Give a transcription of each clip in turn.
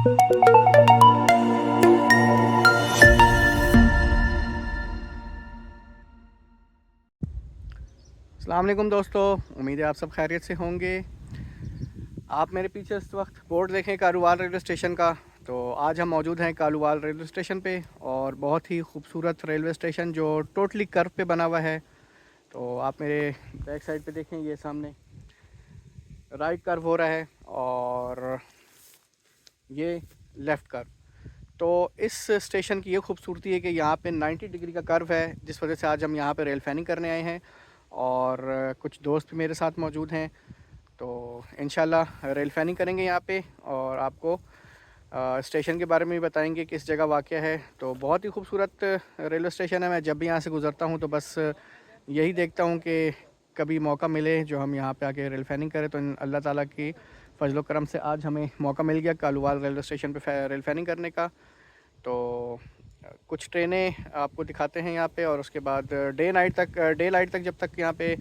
अस्सलाम वालेकुम दोस्तों, उम्मीद है आप सब खैरियत से होंगे। आप मेरे पीछे इस वक्त बोर्ड देखें कालूवाल रेलवे स्टेशन का। तो आज हम मौजूद हैं कालूवाल रेलवे स्टेशन पे और बहुत ही खूबसूरत रेलवे स्टेशन जो टोटली कर्व पे बना हुआ है। तो आप मेरे बैक साइड पे देखें, ये सामने राइट कर्व हो रहा है और ये लेफ़्ट कर्व। तो इस स्टेशन की ये खूबसूरती है कि यहाँ पे 90 डिग्री का कर्व है, जिस वजह से आज हम यहाँ पे रेल फैनिंग करने आए हैं और कुछ दोस्त भी मेरे साथ मौजूद हैं। तो इंशाल्लाह रेल फैनिंग करेंगे यहाँ पे और आपको स्टेशन के बारे में भी बताएंगे किस जगह वाक़ है। तो बहुत ही खूबसूरत रेलवे स्टेशन है। मैं जब भी यहाँ से गुज़रता हूँ तो बस यही देखता हूँ कि कभी मौका मिले जो हम यहाँ पे आके रेल फैनिंग करें। तो अल्लाह ताला की फजल करम से आज हमें मौका मिल गया कालूवाल रेलवे स्टेशन पे रेल फैनिंग करने का। तो कुछ ट्रेनें आपको दिखाते हैं यहाँ पे और उसके बाद डे लाइट तक जब तक यहाँ पे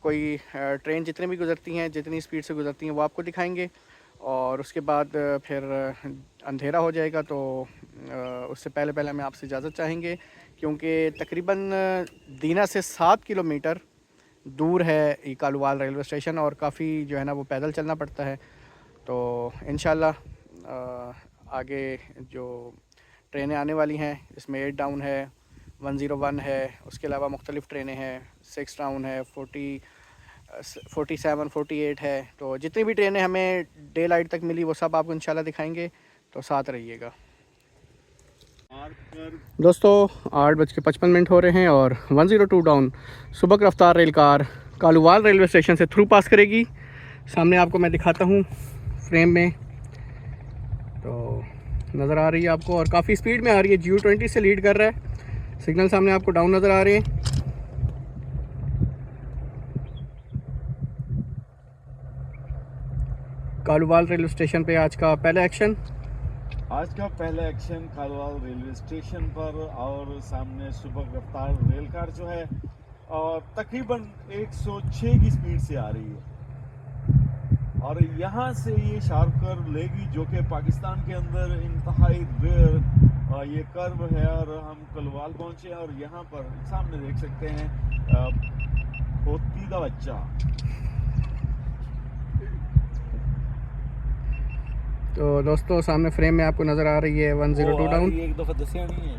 कोई ट्रेन जितनी भी गुज़रती हैं, जितनी स्पीड से गुज़रती हैं वो आपको दिखाएंगे। और उसके बाद फिर अंधेरा हो जाएगा। तो उससे पहले पहले हमें आपसे इजाज़त चाहेंगे, क्योंकि तकरीबन दीना से 7 किलोमीटर दूर है ये कालूवाल रेलवे स्टेशन और काफ़ी जो है ना वो पैदल चलना पड़ता है। तो इंशाल्लाह आगे जो ट्रेनें आने वाली हैं इसमें 8 डाउन है, 101 है, उसके अलावा मुख्तलिफ़ ट्रेनें हैं, 6 डाउन है, 47, 48 है। तो जितनी भी ट्रेनें हमें डे लाइट तक मिली वो सब आपको इंशाल्लाह दिखाएंगे। तो साथ रहिएगा दोस्तों। 8:55 हो रहे हैं और 102 डाउन सुबह रफ्तार रेल कार कालूवाल रेलवे स्टेशन से थ्रू पास करेगी। सामने आपको मैं दिखाता हूँ फ्रेम में, तो नज़र आ रही है आपको और काफ़ी स्पीड में आ रही है। GU20 से लीड कर रहा है। सिग्नल सामने आपको डाउन नज़र आ रहे हैं। कालूवाल रेलवे स्टेशन पे आज का पहला एक्शन कालूवाल रेलवे स्टेशन पर और सामने सुबह रफ्तार रेल कार जो है और तकरीबन 106 की स्पीड से आ रही है और यहाँ से ये शार्प कर्व लेगी जो कि पाकिस्तान के अंदर इंतहाई रेयर ये कर्व है। और हम कालूवाल पहुँचे और यहाँ पर सामने देख सकते हैं पोतीदा बच्चा। तो दोस्तों सामने फ्रेम में आपको नज़र आ रही है 102 डाउन। एक दफ़ा दसिया नहीं है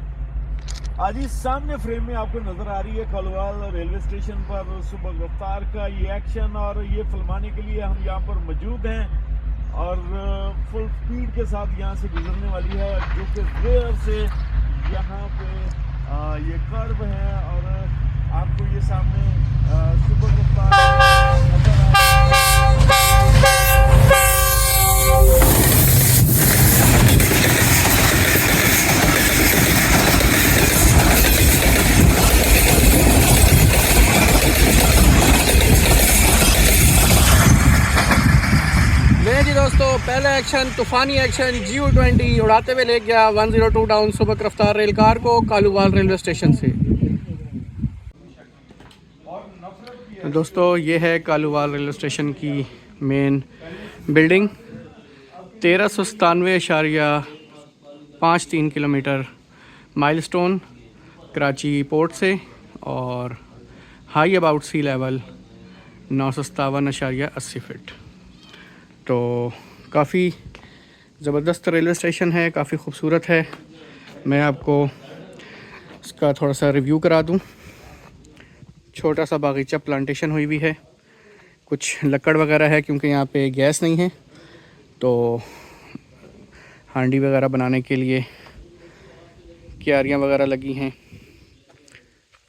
आज इस सामने फ्रेम में आपको नजर आ रही है कालूवाल रेलवे स्टेशन पर सुबह रफ्तार का ये एक्शन। और ये फिल्माने के लिए हम यहाँ पर मौजूद हैं और फुल स्पीड के साथ यहाँ से गुजरने वाली है, जो कि रेयर से यहाँ पे ये कर्व है। और आपको ये सामने सुबह रफ्तार नजर आ रही जी दोस्तों, पहला एक्शन तूफानी एक्शन GU20 उड़ाते हुए ले गया 102 डाउन सुबह रफ्तार रेल कार को कालूवाल रेलवे स्टेशन से। दोस्तों ये है कालूवाल रेलवे स्टेशन की main building. 1397.53 kilometre milestone Karachi port से और high about sea level 957.80 feet. तो काफ़ी ज़बरदस्त रेलवे स्टेशन है, काफ़ी खूबसूरत है। मैं आपको इसका थोड़ा सा रिव्यू करा दूं। छोटा सा बागीचा प्लांटेशन हुई हुई है, कुछ लकड़ वगैरह है क्योंकि यहाँ पे गैस नहीं है। तो हांडी वगैरह बनाने के लिए क्यारियाँ वगैरह लगी हैं।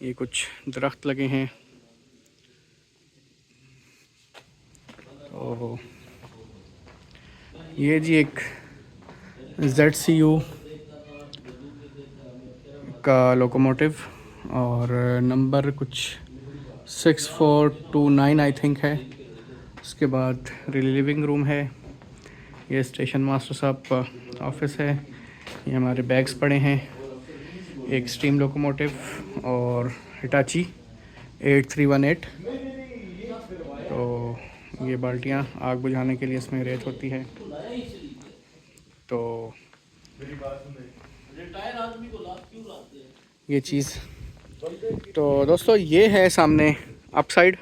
ये कुछ दरख्त लगे हैं। तो ये जी एक ZCU का लोकोमोटिव और नंबर कुछ 6429 आई थिंक है। उसके बाद रिलीविंग रूम है। ये स्टेशन मास्टर साहब का ऑफिस है। ये हमारे बैग्स पड़े हैं। एक स्टीम लोकोमोटिव और हिटाची 8318। तो ये बाल्टियाँ आग बुझाने के लिए इसमें रेत होती है। तो ये चीज़, तो दोस्तों ये है सामने अप साइड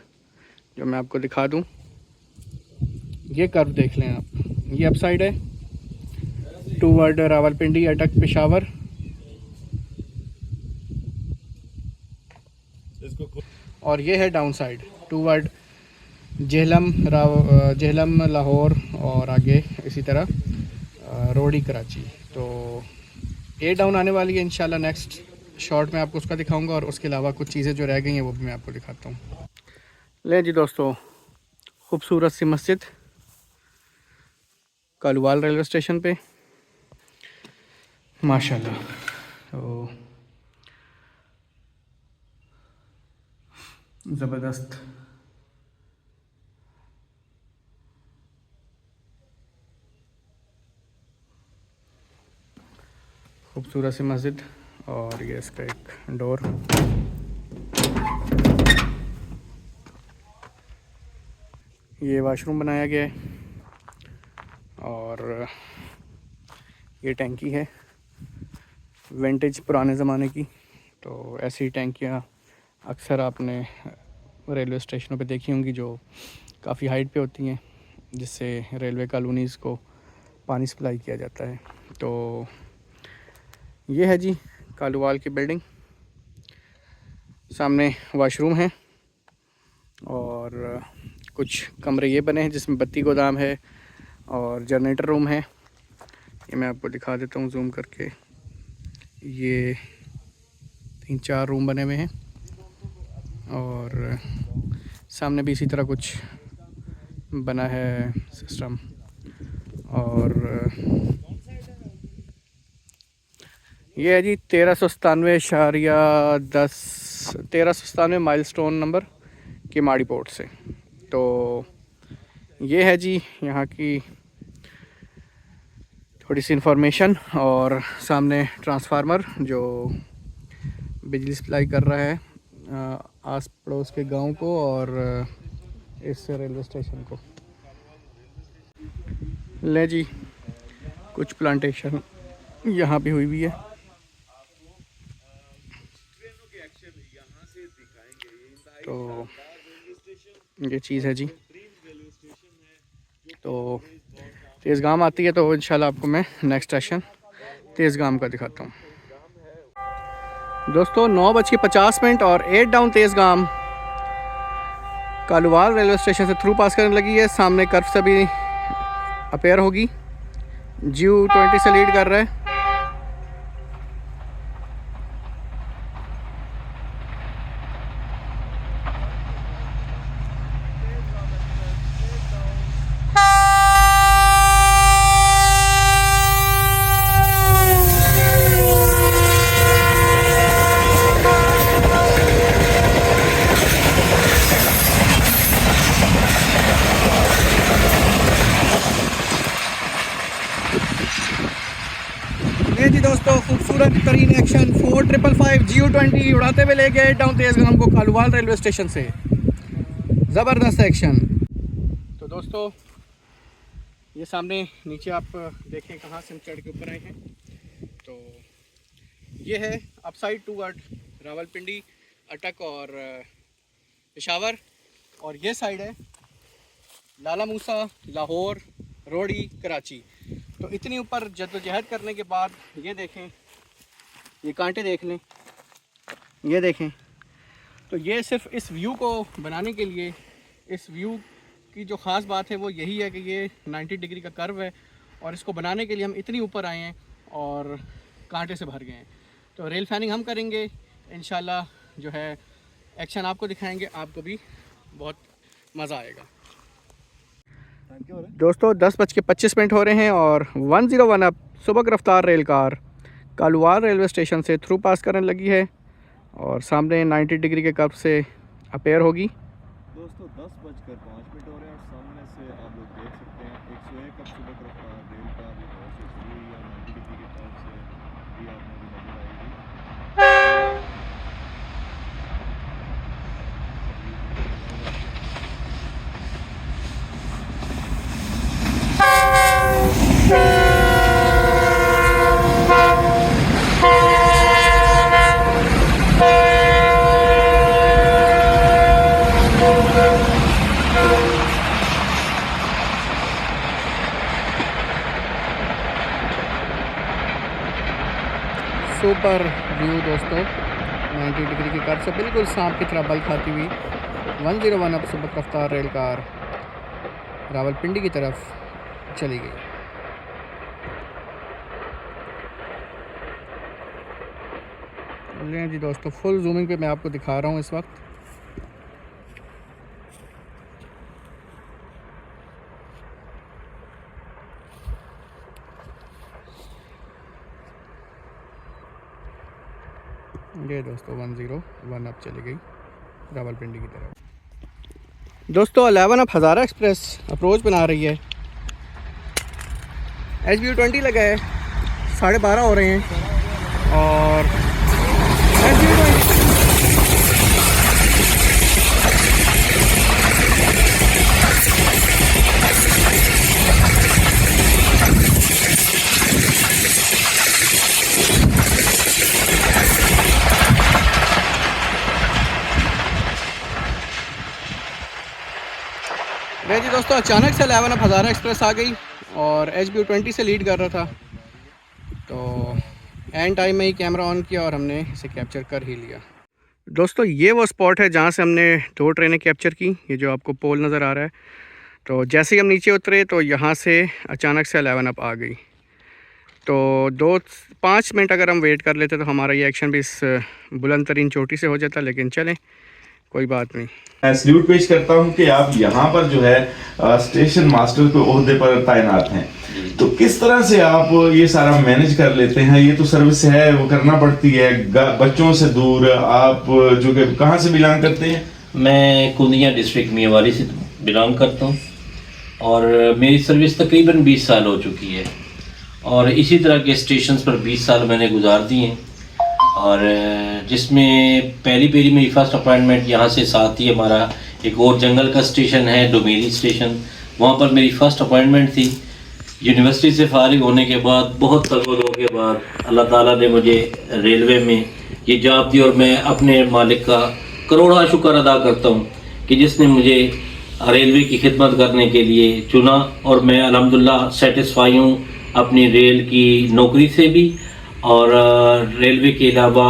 जो मैं आपको दिखा दूं। ये कर्व देख लें आप, ये अप साइड है टूवर्ड रावलपिंडी, अटक, पेशावर। और ये है down side toward Jhelum, Lahore और आगे इसी तरह रोडी, कराची। तो ये डाउन आने वाली है इंशाल्लाह, नेक्स्ट शॉर्ट में आपको उसका दिखाऊंगा, और उसके अलावा कुछ चीज़ें जो रह गई हैं वो भी मैं आपको दिखाता हूँ। ले जी दोस्तों, खूबसूरत सी मस्जिद कालूवाल रेलवे स्टेशन पे माशाल्लाह। तो ज़बरदस्त। खूबसूरत सी मस्जिद, और ये इसका एक डोर। ये वाशरूम बनाया गया है, और ये टैंकी है विंटेज पुराने ज़माने की। तो ऐसी टैंकियाँ अक्सर आपने रेलवे स्टेशनों पे देखी होंगी, जो काफ़ी हाइट पे होती हैं, जिससे रेलवे कॉलोनीज़ को पानी सप्लाई किया जाता है। तो ये है जी कालूवाल की बिल्डिंग, सामने वाशरूम है, और कुछ कमरे ये बने हैं जिसमें बत्ती गोदाम है और जनरेटर रूम है। ये मैं आपको दिखा देता हूँ जूम करके। ये 3-4 रूम बने हुए हैं, और सामने भी इसी तरह कुछ बना है सिस्टम। और ये है जी 1397 माइलस्टोन नंबर किमाड़ी पोर्ट से। तो ये है जी यहाँ की थोड़ी सी इंफॉर्मेशन, और सामने ट्रांसफार्मर जो बिजली सप्लाई कर रहा है आस पड़ोस के गांव को और इस रेलवे स्टेशन को। ले जी, कुछ प्लांटेशन यहाँ भी हुई है। तो ये चीज़ है जी। तो तेज़गाम आती है तो इंशाल्लाह आपको मैं नेक्स्ट स्टेशन तेज़गाम का दिखाता हूँ। दोस्तों 9:50 और 8 डाउन तेज़गाम कालूवाल रेलवे स्टेशन से थ्रू पास करने लगी है। सामने कर्व से भी अपेयर होगी, GU20 से लीड कर रहा है। ये जी दोस्तों, खूबसूरत तरीन एक्शन 4555 GU20 उड़ाते हुए ले गए डाउन तेज़गाम को कालूवाल रेलवे स्टेशन से। ज़बरदस्त एक्शन। तो दोस्तों ये सामने नीचे आप देखें कहाँ से हम चढ़ के ऊपर आए हैं। तो ये है अपसाइड टूवर्ड रावलपिंडी, अटक और पेशावर, और ये साइड है लाला मूसा, लाहौर, रोडी, कराची। तो इतनी ऊपर जद्दोजहद करने के बाद ये देखें, ये कांटे देख लें, ये देखें। तो ये सिर्फ इस व्यू को बनाने के लिए, इस व्यू की जो ख़ास बात है वो यही है कि ये 90 डिग्री का कर्व है, और इसको बनाने के लिए हम इतनी ऊपर आए हैं और कांटे से भर गए हैं। तो रेल फैनिंग हम करेंगे इंशाल्लाह, जो है एक्शन आपको दिखाएंगे, आपको भी बहुत मज़ा आएगा। दोस्तों 10:25 हो रहे हैं और 101 अब सुबह रफ्तार रेल कार कालूवाल रेलवे स्टेशन से थ्रू पास करने लगी है, और सामने 90 डिग्री के कर्व से अपेयर होगी। दोस्तों 10:05 हो रहे हैं, और सामने से आप लोग देख सकते हैं 101 अब सुबह रफ्तार रेल कार लाहौर से शुरू हुई है, 90 डिग्री के कर्व से भी आपको नजर आएगी। सुपर व्यू दोस्तों, 90 डिग्री की कर्व से बिल्कुल सांप की तरह बल खाती हुई 101 अब सुबह रफ्तार रेल कार रावलपिंडी की तरफ चली गई। लें जी दोस्तों, फुल जूमिंग पे मैं आपको दिखा रहा हूँ इस वक्त। ये दोस्तों 101 अब चली गई रावलपिंडी की तरफ। दोस्तों 11 अब हज़ारा एक्सप्रेस अप्रोच बना रही है। SBU20 लगा है, 12:30 हो रहे हैं और SBU20 जी दोस्तों, अचानक से 11 अब हज़ारा एक्सप्रेस आ गई और SBU20 से लीड कर रहा था, तो एंड टाइम में ही कैमरा ऑन किया और हमने इसे कैप्चर कर ही लिया। दोस्तों ये वो स्पॉट है जहाँ से हमने 2 ट्रेनें कैप्चर की। ये जो आपको पोल नज़र आ रहा है, तो जैसे ही हम नीचे उतरे तो यहाँ से अचानक से 11 अब आ गई। तो 2-5 मिनट अगर हम वेट कर लेते तो हमारा ये एक्शन भी इस बुलंद तरीन चोटी से हो जाता, लेकिन चलें कोई बात नहीं। मैं सल्यूट पेश करता हूं कि आप यहाँ पर जो है स्टेशन मास्टर के ओहदे पर तैनात हैं, तो किस तरह से आप ये सारा मैनेज कर लेते हैं? ये तो सर्विस है, वो करना पड़ती है, बच्चों से दूर। आप जो कि कहाँ से बिलोंग करते हैं? मैं कुंदिया डिस्ट्रिक्ट मियावारी से बिलोंग करता हूँ और मेरी सर्विस तकरीबन 20 साल हो चुकी है और इसी तरह के स्टेशंस पर 20 साल मैंने गुजार दिए हैं। और जिसमें पहली मेरी फर्स्ट अपॉइंटमेंट यहाँ से साथ ही हमारा एक और जंगल का स्टेशन है, डोमेली स्टेशन, वहाँ पर मेरी फ़र्स्ट अपॉइंटमेंट थी। यूनिवर्सिटी से फारिग होने के बाद बहुत तगड़ों के बाद अल्लाह ताला ने मुझे रेलवे में ये जॉब दी और मैं अपने मालिक का करोड़ा शुक्र अदा करता हूँ कि जिसने मुझे रेलवे की खिदमत करने के लिए चुना। और मैं अल्हम्दुलिल्लाह सेटिस्फाई हूँ अपनी रेल की नौकरी से भी, और रेलवे के अलावा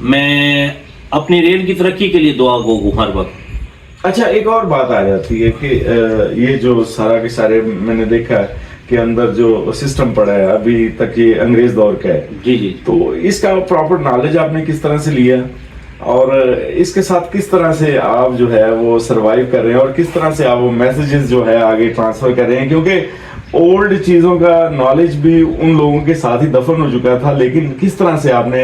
मैं अपनी रेल की तरक्की के लिए दुआ गो हूँ हर वक्त। अच्छा, एक और बात आ जाती है कि ये जो सारा के सारे मैंने देखा कि अंदर जो सिस्टम पड़ा है अभी तक ये अंग्रेज दौर का है। जी जी। तो इसका प्रॉपर नॉलेज आपने किस तरह से लिया और इसके साथ किस तरह से आप जो है वो सरवाइव कर रहे हैं और किस तरह से आप वो मैसेजेस जो है आगे ट्रांसफर कर रहे हैं? क्योंकि ओल्ड चीजों का नॉलेज भी उन लोगों के साथ ही दफन हो चुका था, लेकिन किस तरह से आपने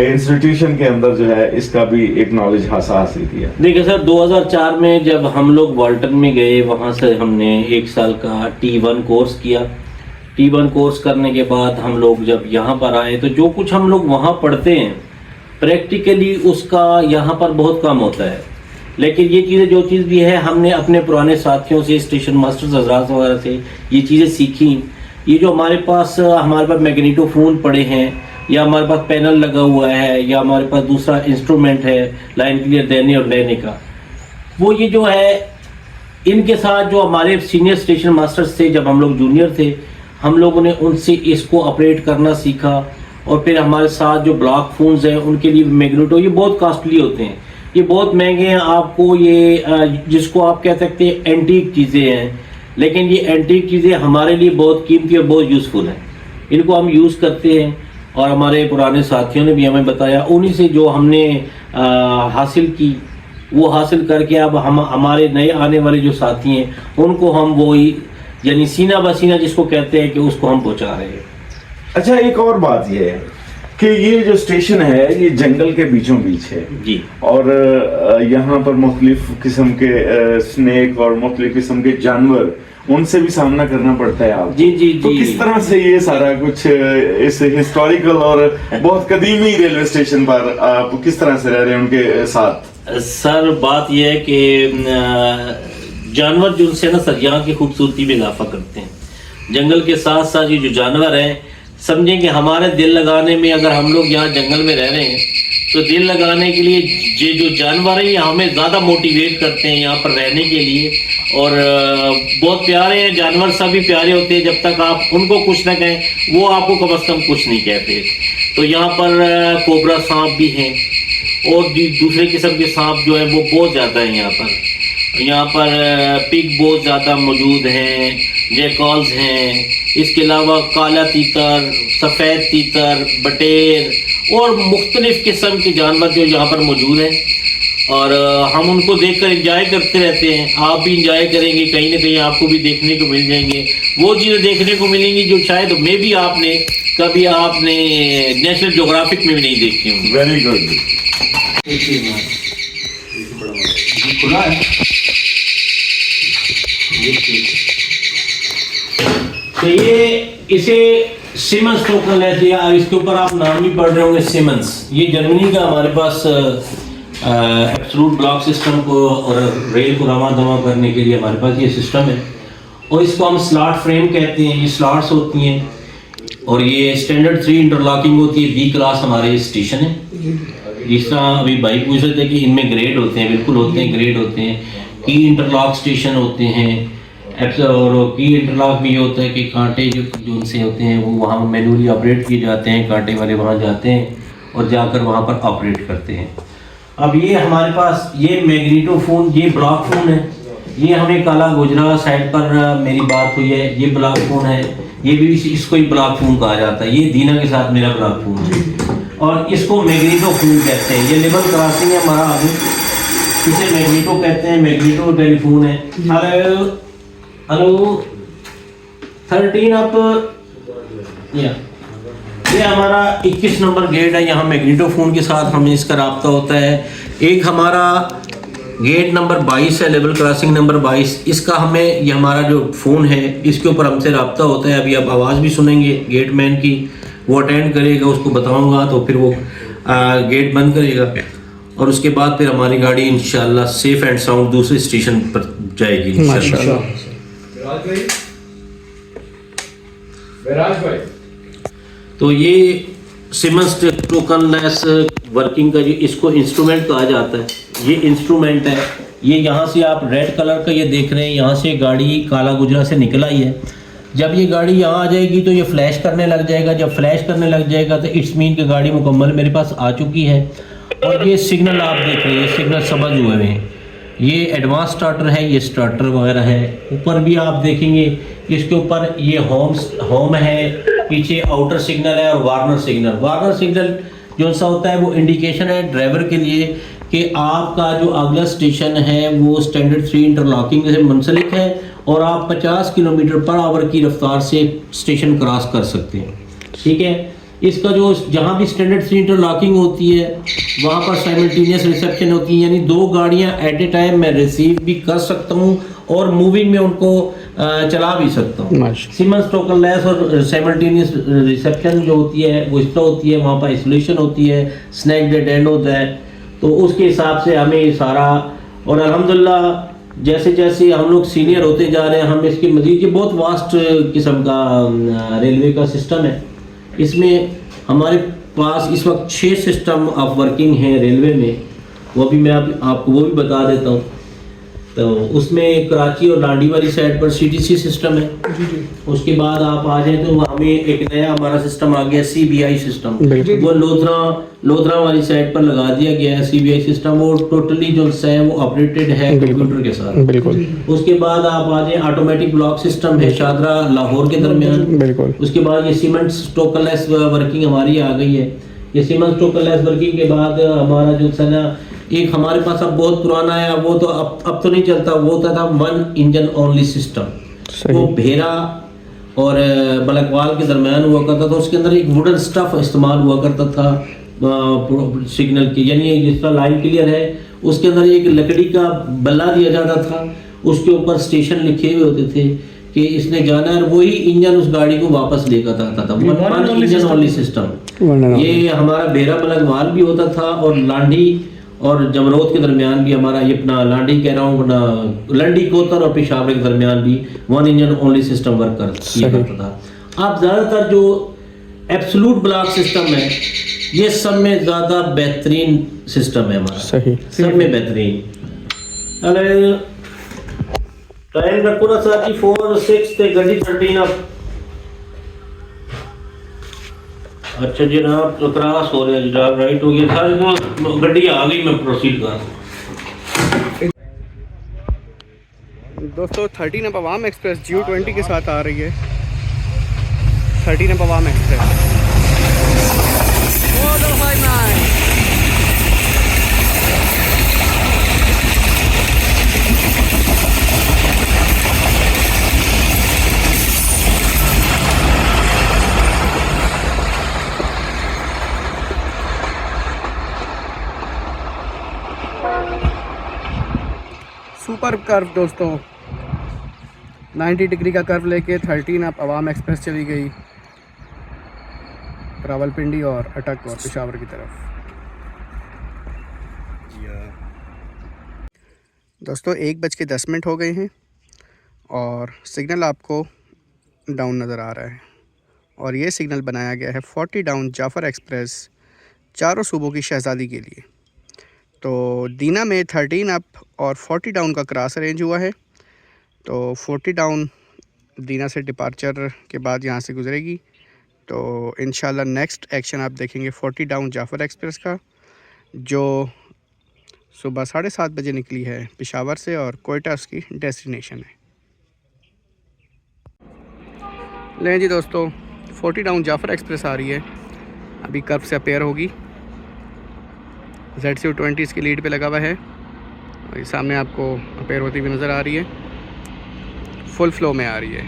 इंस्टीट्यूशन के अंदर जो है इसका भी एक नॉलेज हासिल किया? देखिए सर, 2004 में जब हम लोग वाल्टन में गए, वहाँ से हमने 1 साल का T1 कोर्स किया। T1 कोर्स करने के बाद हम लोग जब यहाँ पर आए तो जो कुछ हम लोग वहाँ पढ़ते हैं प्रैक्टिकली उसका यहाँ पर बहुत कम होता है। लेकिन ये चीज़ें जो चीज़ भी है हमने अपने पुराने साथियों से, स्टेशन मास्टर्स हजरात वगैरह से ये चीज़ें सीखी। ये जो हमारे पास मैग्नेटोफोन पड़े हैं या हमारे पास पैनल लगा हुआ है या हमारे पास दूसरा इंस्ट्रूमेंट है लाइन क्लियर देने और लेने का, वो ये जो है इनके साथ जो हमारे सीनियर स्टेशन मास्टर्स थे, जब हम लोग जूनियर थे, हम लोगों ने उनसे इसको ऑपरेट करना सीखा। और फिर हमारे साथ जो ब्लॉक फोन्स हैं उनके लिए मैग्नेटो, ये बहुत कॉस्टली होते हैं, ये बहुत महंगे हैं। आपको ये जिसको आप कह सकते हैं एंटीक चीज़ें हैं, लेकिन ये एंटीक चीज़ें हमारे लिए बहुत कीमती और बहुत यूज़फुल हैं। इनको हम यूज़ करते हैं और हमारे पुराने साथियों ने भी हमें बताया, उन्हीं से जो हमने हासिल की वो हासिल करके अब हम हमारे नए आने वाले जो साथी हैं उनको हम वही यानी सीना बसीना जिसको कहते हैं कि उसको हम पहुँचा रहे हैं। अच्छा, एक और बात ये है कि ये जो स्टेशन है ये जंगल के बीचों बीच है जी, और यहाँ पर मुख्तलिफ किस्म के स्नेक और मुख्तलिफ किस्म के जानवर, उनसे भी सामना करना पड़ता है आप। जी जी जी। तो किस तरह से ये सारा कुछ इस हिस्टोरिकल और बहुत कदीमी रेलवे स्टेशन पर आप किस तरह से रह रहे हैं उनके साथ? सर बात यह है कि जानवर जो उनसे ना सर यहाँ की खूबसूरती में इजाफा करते हैं। जंगल के साथ साथ ये जो जानवर हैं, समझें कि हमारे दिल लगाने में, अगर हम लोग यहाँ जंगल में रह रहे हैं तो दिल लगाने के लिए ये जो जानवर हैं ये हमें ज़्यादा मोटिवेट करते हैं यहाँ पर रहने के लिए। और बहुत प्यारे हैं जानवर, सभी प्यारे होते हैं जब तक आप उनको कुछ ना कहें, वो आपको कम अज़ कम कुछ नहीं कहते। तो यहाँ पर कोबरा सांप भी हैं और दूसरे किस्म के सांप जो है वो बहुत ज़्यादा है यहाँ पर पिग बहुत ज़्यादा मौजूद हैं, जैकॉल्स हैं, इसके अलावा काला तीतर, सफ़ेद तीतर, बटेर और मुख्तलिफ़ किस्म के जानवर जो यहाँ पर मौजूद हैं और हम उनको देखकर एंजॉय करते रहते हैं। आप भी एंजॉय करेंगे, कहीं ना कहीं आपको भी देखने को मिल जाएंगे, वो चीज़ें देखने को मिलेंगी जो शायद मे भी कभी आपने नेशनल ज्योग्राफिक में भी नहीं देखी होंगी। Very good. खुला है तो ये इसे सिमंस टोकन लेते हैं। इसके ऊपर आप नाम भी पढ़ रहे होंगे सिमंस। ये जर्मनी का हमारे पास एब्सोल्यूट ब्लॉक सिस्टम को और रेल को रवा दवा करने के लिए हमारे पास ये सिस्टम है और इसको हम स्लॉट फ्रेम कहते हैं। ये स्लॉट्स होती हैं और ये स्टैंडर्ड 3 इंटरलॉकिंग होती है। बी क्लास हमारे स्टेशन है। जिस तरह अभी भाई पूछ रहे थे कि इनमें ग्रेड होते हैं, बिल्कुल होते हैं, ग्रेड होते हैं। की इंटरलॉक स्टेशन होते हैं और की इंटरलॉक भी होता है कि कांटे जो उनसे होते हैं वो वहाँ मैनुअली ऑपरेट किए जाते हैं। कांटे वाले वहाँ जाते हैं और जाकर वहाँ पर ऑपरेट करते हैं। अब ये हमारे पास ये मैग्नेटोफोन, ये ब्लॉक फोन है। ये हमें काला गुजरा साइड पर मेरी बात हुई है, ये ब्लॉक फोन है। ये भी इसको ही ब्लॉक फोन कहा जाता है। ये दीना के साथ मेरा ब्लॉक फोन है और इसको मैग्नेटोफोन कहते हैं। ये लेवल क्रॉसिंग है हमारा आगे, इसे मैग्नेटो कहते हैं। मैग्नेटो टेलीफोन है। हेलो 13 आप ये हमारा 21 नंबर गेट है। यहाँ मैग्नेटोफोन के साथ हमें इसका रब्ता होता है। एक हमारा गेट नंबर 22 है, लेवल क्रॉसिंग नंबर 22। इसका हमें ये हमारा जो फ़ोन है इसके ऊपर हमसे रब्ता होता है। अभी आप आवाज़ भी सुनेंगे गेटमैन की, वो अटेंड करेगा, उसको बताऊंगा तो फिर वो गेट बंद करेगा और उसके बाद फिर हमारी गाड़ी इंशाल्लाह सेफ एंड साउंड दूसरे स्टेशन पर जाएगी इंशाल्लाह। तो ये सिमंस टोकन लेस वर्किंग का जो इसको इंस्ट्रूमेंट कहा जाता है, ये इंस्ट्रूमेंट है। ये यहाँ से आप रेड कलर का ये देख रहे हैं, यहाँ से गाड़ी काला गुजरा से निकल आई है। जब ये गाड़ी यहाँ आ जाएगी तो ये फ्लैश करने लग जाएगा। जब फ्लैश करने लग जाएगा तो इट्स मीन कि गाड़ी मुकम्मल मेरे पास आ चुकी है। और ये सिग्नल आप देख रहे हैं, सिग्नल समझ हुए हैं। ये एडवांस स्टार्टर है, ये स्टार्टर वगैरह है। ऊपर भी आप देखेंगे इसके ऊपर ये होम है, पीछे आउटर सिग्नल है और वार्नर सिग्नल। वार्नर सिग्नल जो सा होता है वो इंडिकेशन है ड्राइवर के लिए कि आपका जो अगला स्टेशन है वो स्टैंडर्ड 3 इंटरलॉकिंग से मुंसलिक है और आप 50 किलोमीटर पर आवर की रफ्तार से स्टेशन क्रॉस कर सकते हैं। ठीक है। इसका जो जहाँ भी स्टैंडर्ड 3 इंटरलॉकिंग होती है वहाँ पर साइमल्टेनियस रिसेप्शन होती है, यानी 2 गाड़ियाँ एट ए टाइम मैं रिसीव भी कर सकता हूँ और मूविंग में उनको चला भी सकता हूँ। सिमंस टोकन लेस और साइमल्टेनियस रिसेप्शन जो होती है वो इस तरह होती है। वहाँ पर आइसोलेशन होती है, स्नैक डेड एंड होता है, तो उसके हिसाब से हमें सारा। और अल्हम्दुलिल्लाह जैसे जैसे हम लोग सीनियर होते जा रहे हैं हम इसकी मजीद, ये बहुत वास्ट किस्म का रेलवे का सिस्टम है। इसमें हमारे पास इस वक्त 6 सिस्टम ऑफ वर्किंग हैं रेलवे में, वो भी मैं आपको वो भी बता देता हूँ। तो उसमें कराची और लांडी वाली साइड पर CTC सिस्टम है। उसके बाद आप आ जाए तो हमें एक नया हमारा सिस्टम आ गया CBI सिस्टम, वो लोधरा वाली साइड पर लगा दिया गया है CBI सिस्टम। वो टोटली जो है वो ऑपरेटेड है कंप्यूटर के साथ। बिल्कुल। उसके बाद आप आ जाए ऑटोमेटिक ब्लॉक सिस्टम है शादरा लाहौर के दरमियान। बिल्कुल। उसके बाद ये सीमेंट्स टोकनलेस वर्किंग हमारी आ गई है। ये सीमेंट्स टोकनलेस वर्किंग के बाद हमारा जो है ना एक हमारे पास अब बहुत पुराना है, वो तो अब तो नहीं चलता, वो होता था 1 इंजन ओनली सिस्टम। वो भेरा और बलकवाल के दरमियान हुआ करता था। उसके अंदर एक वुडन स्टफ इस्तेमाल हुआ करता था सिग्नल की, यानी जिस तरह लाइन क्लियर है उसके अंदर एक लकड़ी का बल्ला दिया जाता था, उसके ऊपर स्टेशन लिखे हुए होते थे कि इसने जाना है, वही इंजन उस गाड़ी को वापस लेकर आता था। 1 इंजन ओनली सिस्टम। ये हमारा भेरा बलकवाल भी होता था और लांडी और जमरोद के दरमियान भी हमारा ये अपना लांडी कह रहा हूँ अपना लंडी कोतर और पेशावर के दरमियान भी 1 इंजन ओनली सिस्टम वर्क करता था। अब ज़्यादातर जो एब्सोल्यूट ब्लॉक सिस्टम है ये सब में ज़्यादा बेहतरीन सिस्टम है हमारा। सही। सब में बेहतरीन। अरे टाइम रखो ना सर जी 4 6 ते गड्डी 13 अब अच्छा जनाब, तो क्रॉस हो रहा है जनाब, राइट हो गया सर, वो गड्डी आ गई, मैं प्रोसीड कर दूँ। दोस्तों 13 अब अवाम एक्सप्रेस GU20 के साथ आ रही है। 13 अब अवाम एक्सप्रेस। सुपर कर्व दोस्तों, 90 डिग्री का कर्व लेके 13 अब अवाम एक्सप्रेस चली गई रावलपिंडी और अटक और पेशावर की तरफ। दोस्तों 1:10 हो गए हैं और सिग्नल आपको डाउन नज़र आ रहा है और ये सिग्नल बनाया गया है 40 डाउन जाफ़र एक्सप्रेस चारों सूबों की शहज़ादी के लिए। तो दीना में 13 अप और 40 डाउन का क्रॉस अरेंज हुआ है। तो 40 डाउन दीना से डिपार्चर के बाद यहाँ से गुजरेगी। तो इंशाल्लाह नेक्स्ट एक्शन आप देखेंगे 40 डाउन जाफ़र एक्सप्रेस का, जो सुबह 7:30 बजे निकली है पेशावर से और कोयटा उसकी डेस्टिनेशन है। लें जी दोस्तों, 40 डाउन जाफ़र एक्सप्रेस आ रही है, अभी कर्व से अपेयर होगी। ZCU20 इसकी लीड पे लगा हुआ है और ये सामने आपको अपेयर होती हुई नज़र आ रही है, फुल फ्लो में आ रही है।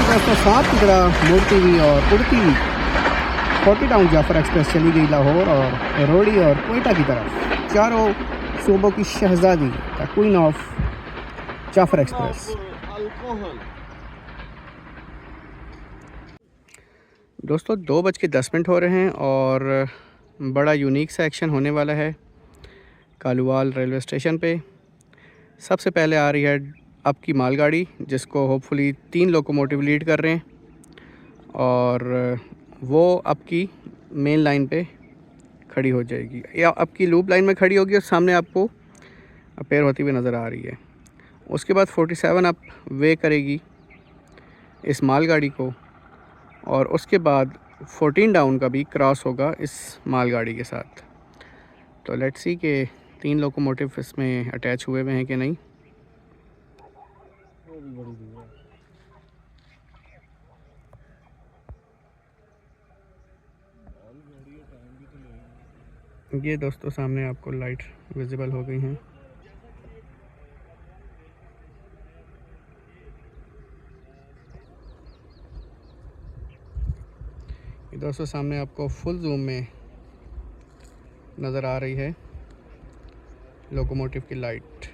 दोस्तों साथ की तरह मुड़ती हुई और उड़ती हुई 40 डाउन जाफ़र एक्सप्रेस चली गई लाहौर और रोडी और कोयटा की तरफ, चारों सूबों की शहज़ादी the queen of Jaffar express. दोस्तों 2:10 हो रहे हैं और बड़ा यूनिक सा एक्शन होने वाला है कालूवाल रेलवे स्टेशन पे। सबसे पहले आ रही है आपकी मालगाड़ी, जिसको होपफुली 3 लोकोमोटिव लीड कर रहे हैं और वो आपकी मेन लाइन पे खड़ी हो जाएगी या आपकी लूप लाइन में खड़ी होगी और सामने आपको अपेयर होती हुई नज़र आ रही है। उसके बाद 47 अप वे करेगी इस मालगाड़ी को और उसके बाद 14 डाउन का भी क्रॉस होगा इस मालगाड़ी के साथ। तो लेट्स सी के 3 लोकोमोटिव इसमें अटैच हुए हैं कि नहीं। ये दोस्तों सामने आपको लाइट विजिबल हो गई हैं। ये दोस्तों सामने आपको फुल जूम में नज़र आ रही है लोकोमोटिव की लाइट।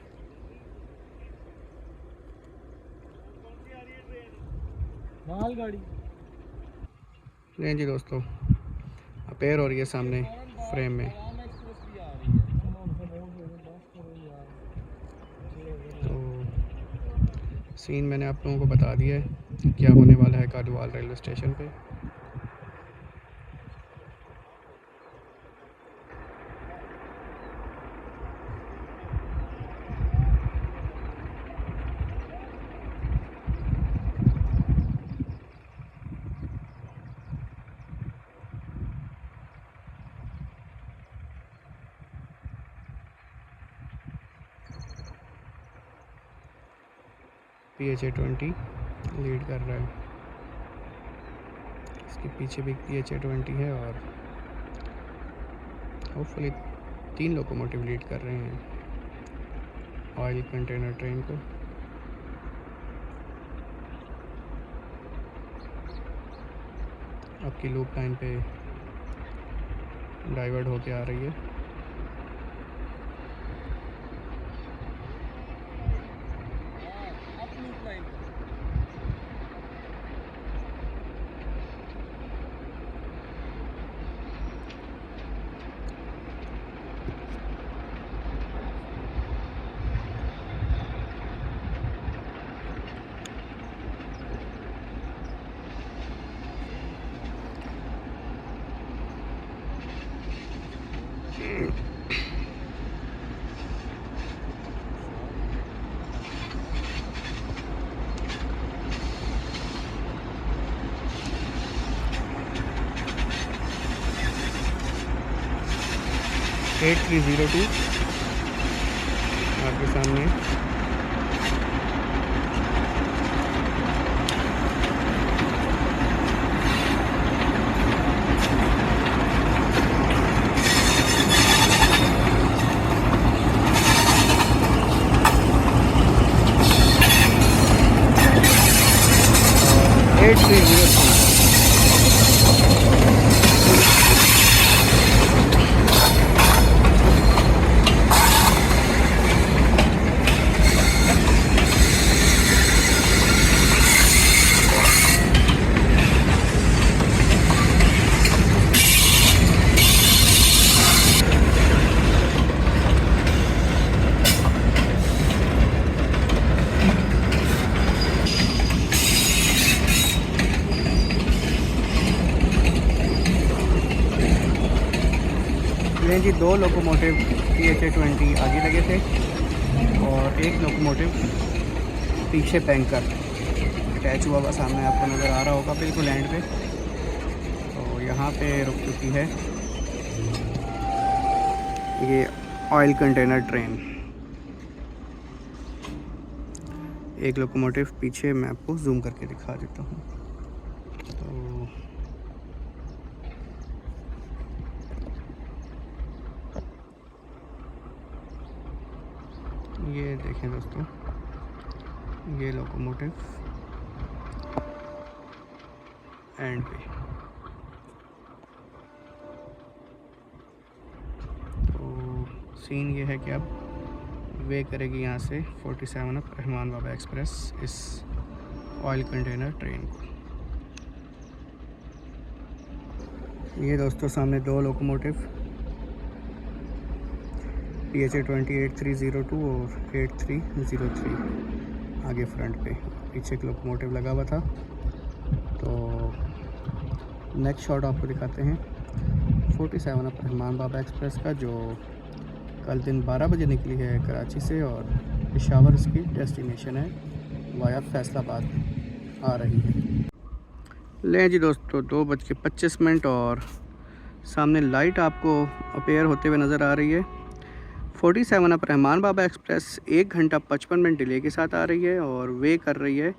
मालगाड़ी नहीं जी दोस्तों, अपेयर हो रही है सामने फ्रेम में। तो सीन मैंने आप लोगों को बता दिया है क्या होने वाला है कालूवाल रेलवे स्टेशन पे। PHA20 लीड कर रहा है, इसके पीछे भी PHA20 है और होपफुली 3 लोकोमोटिव लीड कर रहे हैं ऑयल कंटेनर ट्रेन को। आपकी लूप लाइन पे डाइवर्ट होके आ रही है। 8302 आपके सामने। ये जी 2 लोकोमोटिव PHA20 आगे लगे थे और एक लोकोमोटिव पीछे बैंकर अटैच हुआ हुआ सामने आपको नज़र आ रहा होगा बिल्कुल एंड पे। तो यहाँ पे रुक चुकी है ये ऑयल कंटेनर ट्रेन। एक लोकोमोटिव पीछे मैं आपको जूम करके दिखा देता हूँ। तो ये देखें दोस्तों, ये लोकोमोटिव एंड पे। तो सीन ये है कि अब वे करेगी यहाँ से 47 अप रहमान बाबा एक्सप्रेस इस ऑयल कंटेनर ट्रेन को। ये दोस्तों सामने 2 लोकोमोटिव PHA20 8302 और 8303 आगे फ्रंट पे। पीछे एक लोकोमोटिव लगा हुआ था। तो नेक्स्ट शॉट आपको दिखाते हैं 47 अप रहमान बाबा एक्सप्रेस का, जो कल दिन 12 बजे निकली है कराची से और पेशावर इसकी डेस्टिनेशन है, वाया फैसलाबाद आ रही है। लें जी दोस्तों 2:25 और सामने लाइट आपको अपेयर होते हुए नज़र आ रही है। 47 अप रहमान बाबा एक्सप्रेस 1 घंटा 55 मिनट डिले के साथ आ रही है और वे कर रही है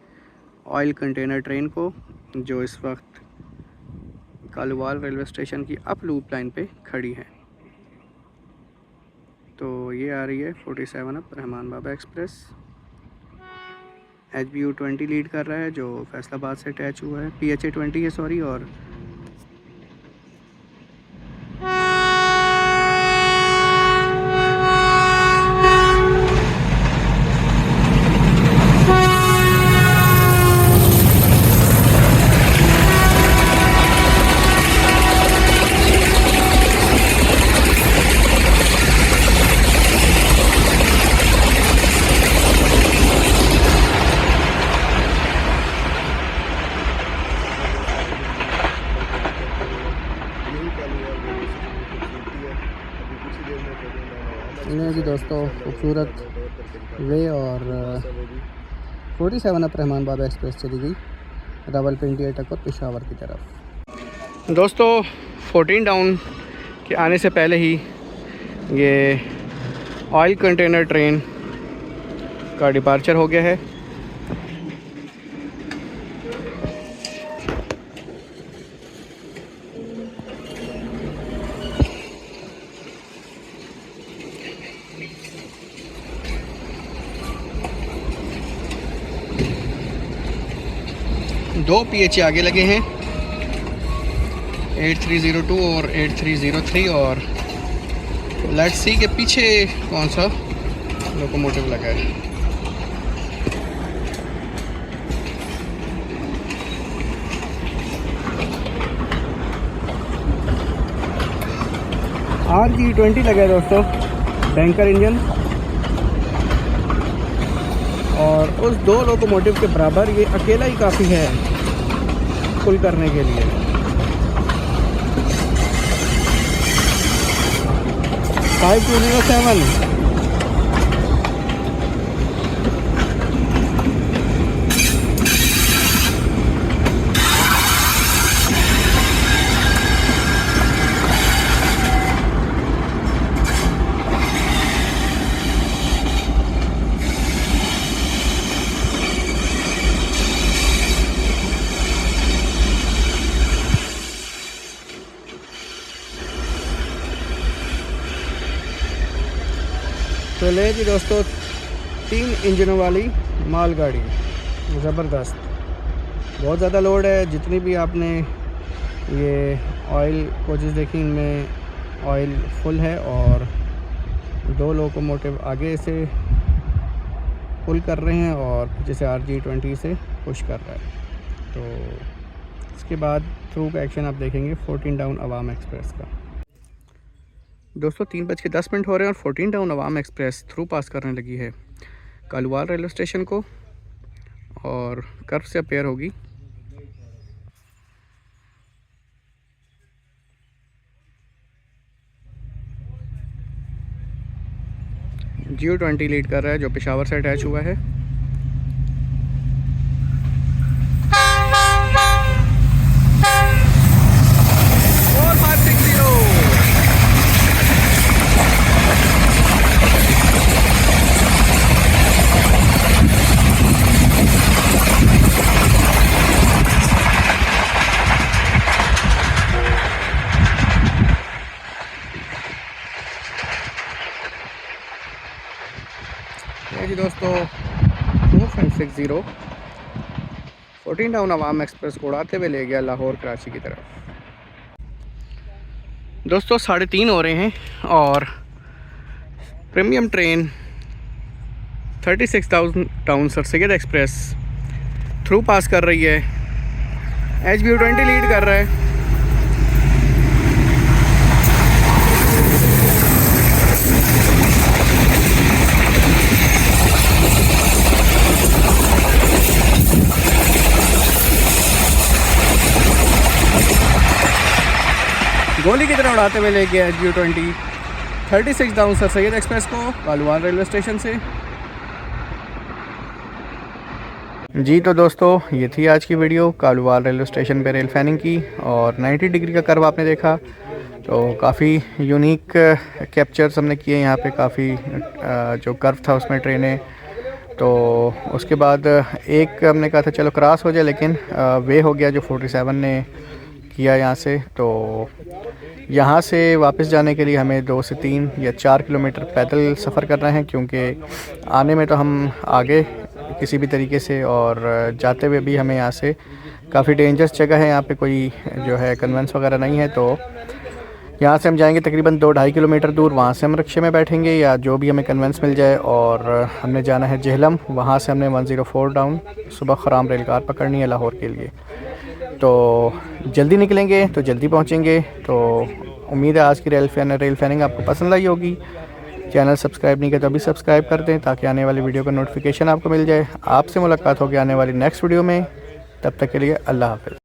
ऑयल कंटेनर ट्रेन को, जो इस वक्त कालूवाल रेलवे स्टेशन की अप लूप लाइन पे खड़ी है। तो ये आ रही है 47 अप रहमान बाबा एक्सप्रेस। HBU20 लीड कर रहा है जो फैसलाबाद से अटैच हुआ है, PHA20 है सॉरी। और इन्हें जी दोस्तों खूबसूरत वे और 47 अप रहमान बाबा एक्सप्रेस चली गई रावलपिंडी अटक और पेशावर की तरफ। दोस्तों 14 डाउन के आने से पहले ही ये ऑयल कंटेनर ट्रेन का डिपार्चर हो गया है। दो PHA आगे लगे हैं 8302 और 8303 और लेट्स सी के पीछे कौन सा लोकोमोटिव लगा है। RG20 लगा है दोस्तों, बैंकर इंजन, और उस 2 लोकोमोटिव के बराबर ये अकेला ही काफ़ी है पुल करने के लिए। फाइव 207 5 तो ले जी दोस्तों 3 इंजनों वाली मालगाड़ी, ज़बरदस्त, बहुत ज़्यादा लोड है। जितनी भी आपने ये ऑयल कोचेस देखी इनमें ऑयल फुल है और 2 लोकोमोटिव आगे से पुल कर रहे हैं और जैसे RG20 से पुश कर रहा है। तो इसके बाद थ्रू का एक्शन आप देखेंगे 14 डाउन अवाम एक्सप्रेस का। दोस्तों 3:10 हो रहे हैं और 14 डाउन अवाम एक्सप्रेस थ्रू पास करने लगी है कालूवाल रेलवे स्टेशन को और कर्व से अपेयर होगी। G20 लीड कर रहा है जो पेशावर से अटैच हुआ है। जी दोस्तों 4560 14 डाउन अवाम एक्सप्रेस को उड़ाते हुए ले गया लाहौर कराची की तरफ। दोस्तों 3:30 हो रहे हैं और premium train 36,000 town sir Syed express through pass कर रही है। HBU20 लीड कर रहा है। गोली की तरह उड़ाते हुए ले गया HBU20 36 down sir Syed express को कालूवाल रेलवे स्टेशन से। जी तो दोस्तों ये थी आज की वीडियो कालूवाल रेलवे स्टेशन पे रेल फैनिंग की और 90 डिग्री का कर्व आपने देखा। तो काफ़ी यूनिक कैप्चर्स हमने किए यहाँ पे, काफ़ी जो कर्व था उसमें ट्रेनें। तो उसके बाद एक हमने कहा था चलो क्रॉस हो जाए, लेकिन वे हो गया जो 47 ने किया यहाँ से। तो यहाँ से वापस जाने के लिए हमें 2 से 3 या 4 किलोमीटर पैदल सफ़र करना है, क्योंकि आने में तो हम आगे किसी भी तरीके से और जाते हुए भी हमें यहाँ से काफ़ी डेंजरस जगह है, यहाँ पे कोई जो है कन्वेंस वगैरह नहीं है। तो यहाँ से हम जाएंगे तकरीबन 2-2.5 किलोमीटर दूर, वहाँ से हम रिक्शे में बैठेंगे या जो भी हमें कन्वेंस मिल जाए। और हमने जाना है जेहलम, वहाँ से हमने 104 डाउन सुबह खराम रेलगार पकड़नी है लाहौर के लिए। तो जल्दी निकलेंगे तो जल्दी पहुँचेंगे। तो उम्मीद है आज की रेल फैनिंग आपको पसंद आई होगी। चैनल सब्सक्राइब नहीं किया तो अभी सब्सक्राइब कर दें ताकि आने वाली वीडियो का नोटिफिकेशन आपको मिल जाए। आपसे मुलाकात होगी आने वाली नेक्स्ट वीडियो में, तब तक के लिए अल्लाह हाफ़िज़।